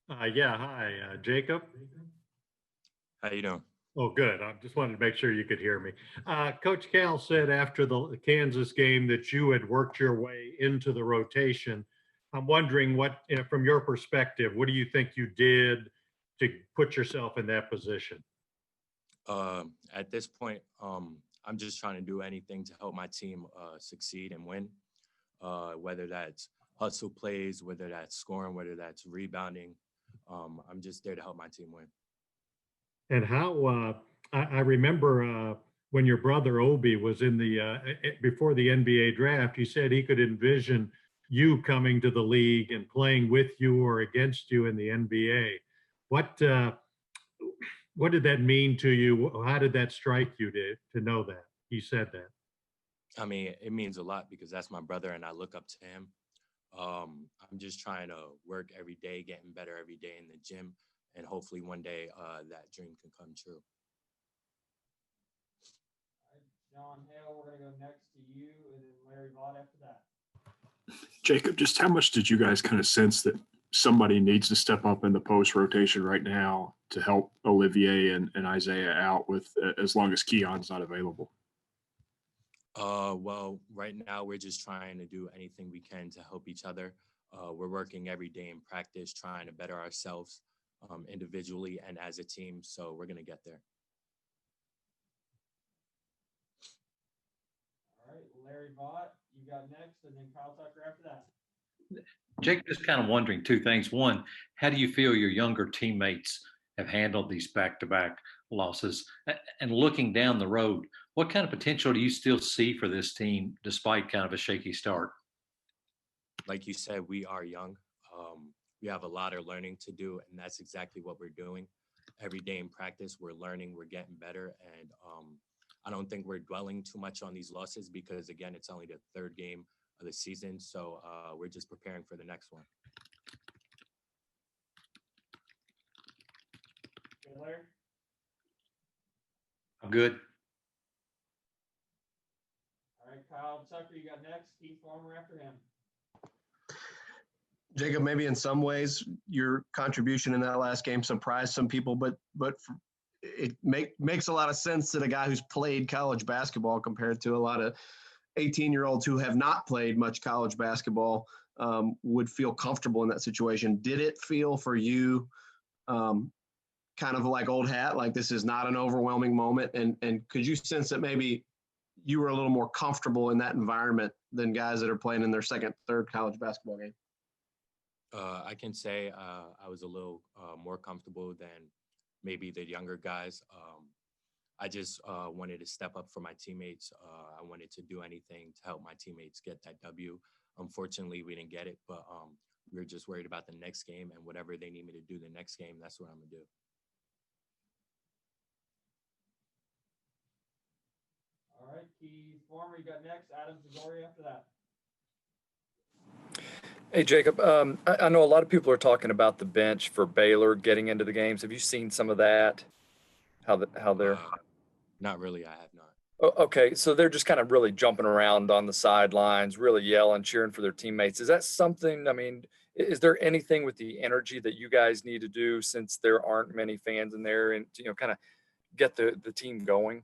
Yeah, hi, Jacob. How you doing? Oh, good. I just wanted to make sure you could hear me. Coach Cal said after the Kansas game that you had worked your way into the rotation. I'm wondering what, from your perspective, what do you think you did to put yourself in that position? At this point, I'm just trying to do anything to help my team succeed and win. Whether that's hustle plays, whether that's scoring, whether that's rebounding. I'm just there to help my team win. And how I remember when your brother Obi was in the before the NBA draft, he said he could envision you coming to the league and playing with you or against you in the NBA. What what did that mean to you? How did that strike you to know that he said that? I mean, it means a lot because that's my brother and I look up to him. I'm just trying to work every day, getting better every day in the gym, and hopefully one day that dream can come true. All right, John Hale, we're going to go next to you, and then Larry Vaught after that. Jacob, just how much did you guys kind of sense that somebody needs to step up in the post rotation right now to help Olivier and Isaiah out with as long as Keon's not available? Well, right now we're just trying to do anything we can to help each other. We're working every day in practice, trying to better ourselves individually and as a team. So we're gonna get there. All right, Larry Vaught, you got next, and then Kyle Tucker after that. Jake, just kind of wondering two things. One, how do you feel your younger teammates have handled these back-to-back losses? And looking down the road, what kind of potential do you still see for this team despite kind of a shaky start? Like you said, we are young. We have a lot of learning to do, and that's exactly what we're doing. Every day in practice, we're learning, we're getting better, and I don't think we're dwelling too much on these losses because, again, it's only the third game of the season, so we're just preparing for the next one. Okay, Larry? I'm good. All right, Kyle Tucker, you got next. Keith Farmer after him. Jacob, maybe in some ways your contribution in that last game surprised some people, but it makes a lot of sense that a guy who's played college basketball compared to a lot of 18-year-olds who have not played much college basketball would feel comfortable in that situation. Did it feel for you kind of like old hat, like this is not an overwhelming moment? And could you sense that maybe you were a little more comfortable in that environment than guys that are playing in their second, third college basketball game? I can say I was a little more comfortable than maybe the younger guys. I just wanted to step up for my teammates. I wanted to do anything to help my teammates get that W. Unfortunately, we didn't get it, but we were just worried about the next game, and whatever they need me to do the next game, that's what I'm gonna do. All right, Keith Farmer, you got next. Adam Zagori after that. Hey, Jacob. I know a lot of people are talking about the bench for Baylor getting into the games. Have you seen some of that? How they're Not really. I have not. okay. So they're just kind of really jumping around on the sidelines, really yelling, cheering for their teammates. Is that something? I mean, is there anything with the energy that you guys need to do since there aren't many fans in there, and kind of get the team going?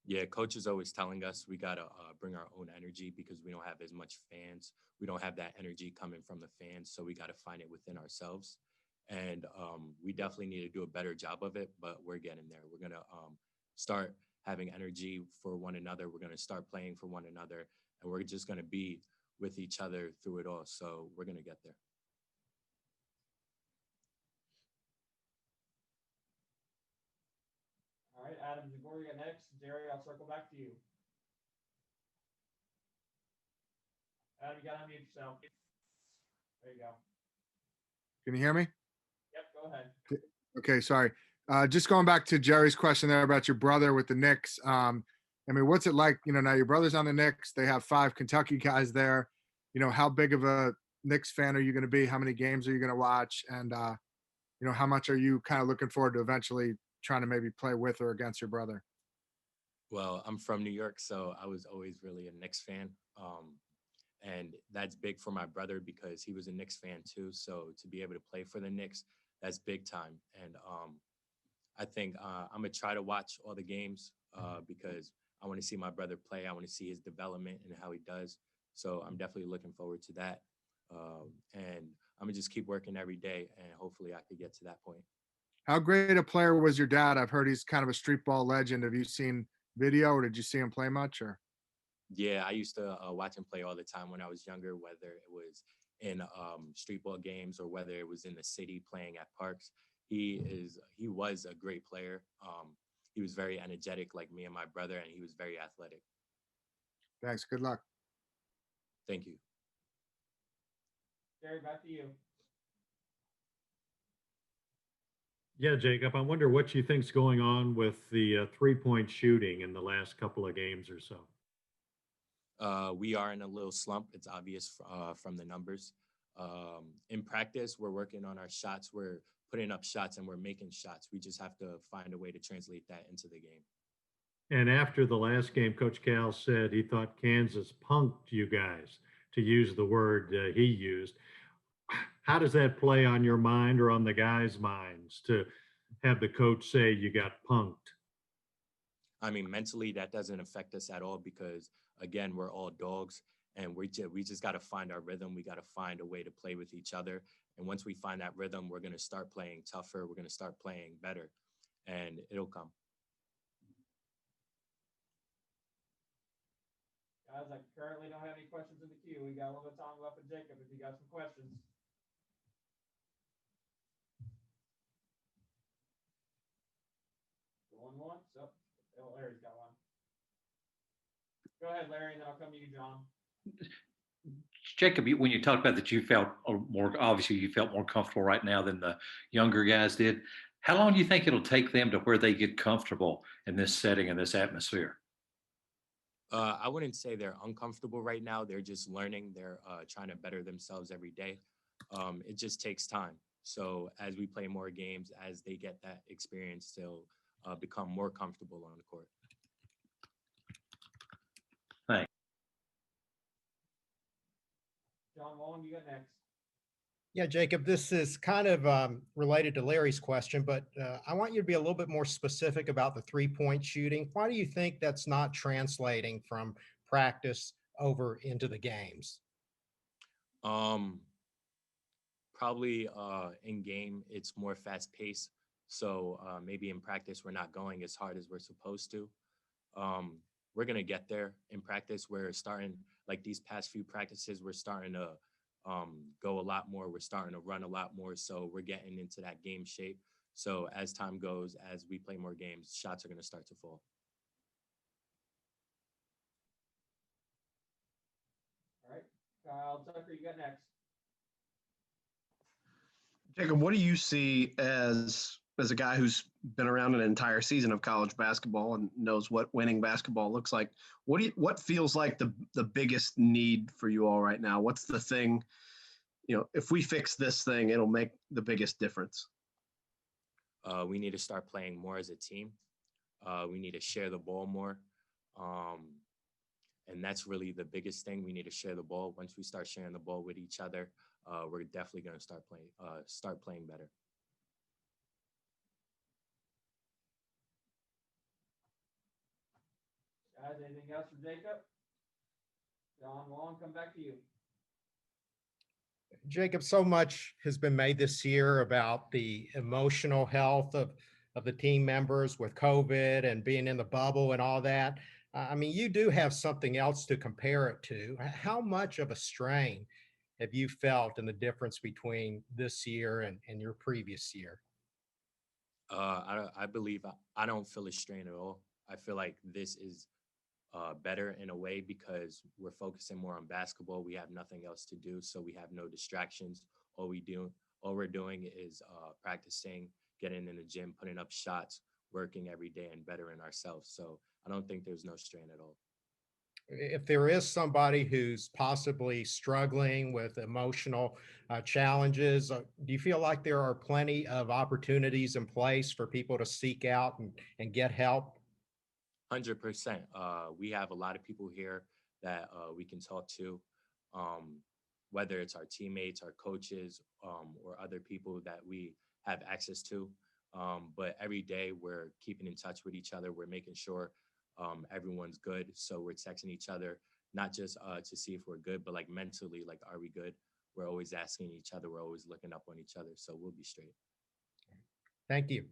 Yeah, coach is always telling us we gotta bring our own energy because we don't have as much fans. We don't have that energy coming from the fans, so we got to find it within ourselves. And we definitely need to do a better job of it, but we're getting there. We're gonna start having energy for one another. We're gonna start playing for one another, and we're just gonna be with each other through it all. So we're gonna get there. All right, Adam Zagori, you got next. Jerry, I'll circle back to you. Adam, you got to unmute yourself. There you go. Can you hear me? Yep, go ahead. Okay, sorry. Just going back to Jerry's question there about your brother with the Knicks. I mean, what's it like? Now your brother's on the Knicks. They have 5 Kentucky guys there. How big of a Knicks fan are you going to be? How many games are you going to watch? And, how much are you kind of looking forward to eventually trying to maybe play with or against your brother? Well, I'm from New York, so I was always really a Knicks fan. And that's big for my brother because he was a Knicks fan too. So to be able to play for the Knicks, that's big time. And I think I'm gonna try to watch all the games because I want to see my brother play. I want to see his development and how he does. So I'm definitely looking forward to that. And I'm gonna just keep working every day, and hopefully I could get to that point. How great a player was your dad? I've heard he's kind of a street ball legend. Have you seen video or did you see him play much? Or Yeah, I used to watch him play all the time when I was younger, whether it was in street ball games or whether it was in the city playing at parks. He was a great player. He was very energetic, like me and my brother, and he was very athletic. thanks. Good luck. Thank you. Gary, back to you. Yeah, Jacob, I wonder what you think's going on with the 3-point shooting in the last couple of games or so. We are in a little slump. It's obvious from the numbers. In practice, we're working on our shots. We're putting up shots and we're making shots. We just have to find a way to translate that into the game. And after the last game, Coach Cal said he thought Kansas punked you guys, to use the word he used. How does that play on your mind or on the guys' minds to have the coach say you got punked? I mean, mentally, that doesn't affect us at all because, again, we're all dogs and we just got to find our rhythm. We got to find a way to play with each other. And once we find that rhythm, we're going to start playing tougher. We're going to start playing better and it'll come. Guys, I currently don't have any questions in the queue. We got a little bit of time left with Jacob if you got some questions. Going once. Oh, Larry's got one. Go ahead, Larry, and then I'll come to you, John. Jacob, when you talked about that, you felt more, obviously you felt more comfortable right now than the younger guys did. How long do you think it'll take them to where they get comfortable in this setting and this atmosphere? I wouldn't say they're uncomfortable right now. They're just learning. They're trying to better themselves every day. It just takes time. So as we play more games, as they get that experience, they'll become more comfortable on the court. Thanks. John Long, you got next. Yeah, Jacob, this is kind of related to Larry's question, but I want you to be a little bit more specific about the 3-point shooting. Why do you think that's not translating from practice over into the games? Probably in game, it's more fast paced. So maybe in practice, we're not going as hard as we're supposed to. We're going to get there in practice. We're starting, like these past few practices, we're starting to go a lot more. We're starting to run a lot more. So we're getting into that game shape. So as time goes, as we play more games, shots are going to start to fall. All right. Kyle Tucker, you got next. Jacob, what do you see as a guy who's been around an entire season of college basketball and knows what winning basketball looks like? What feels like the biggest need for you all right now? What's the thing, if we fix this thing, it'll make the biggest difference? We need to start playing more as a team. We need to share the ball more. And that's really the biggest thing. We need to share the ball. Once we start sharing the ball with each other, we're definitely going to start playing better. Guys, anything else for Jacob? John Long, come back to you. Jacob, so much has been made this year about the emotional health of the team members with COVID and being in the bubble and all that. I mean, you do have something else to compare it to. How much of a strain have you felt in the difference between this year and your previous year? I believe I don't feel a strain at all. I feel like this is better in a way because we're focusing more on basketball. We have nothing else to do, so we have no distractions. All we're doing is practicing, getting in the gym, putting up shots, working every day, and bettering ourselves. So I don't think there's no strain at all. If there is somebody who's possibly struggling with emotional challenges, do you feel like there are plenty of opportunities in place for people to seek out and get help? 100%. We have a lot of people here that we can talk to. whether it's our teammates, our coaches, or other people that we have access to. But every day we're keeping in touch with each other. We're making sure everyone's good. So we're texting each other, not just to see if we're good, but like mentally, like, are we good? We're always asking each other. We're always looking up on each other. So we'll be straight. Thank you.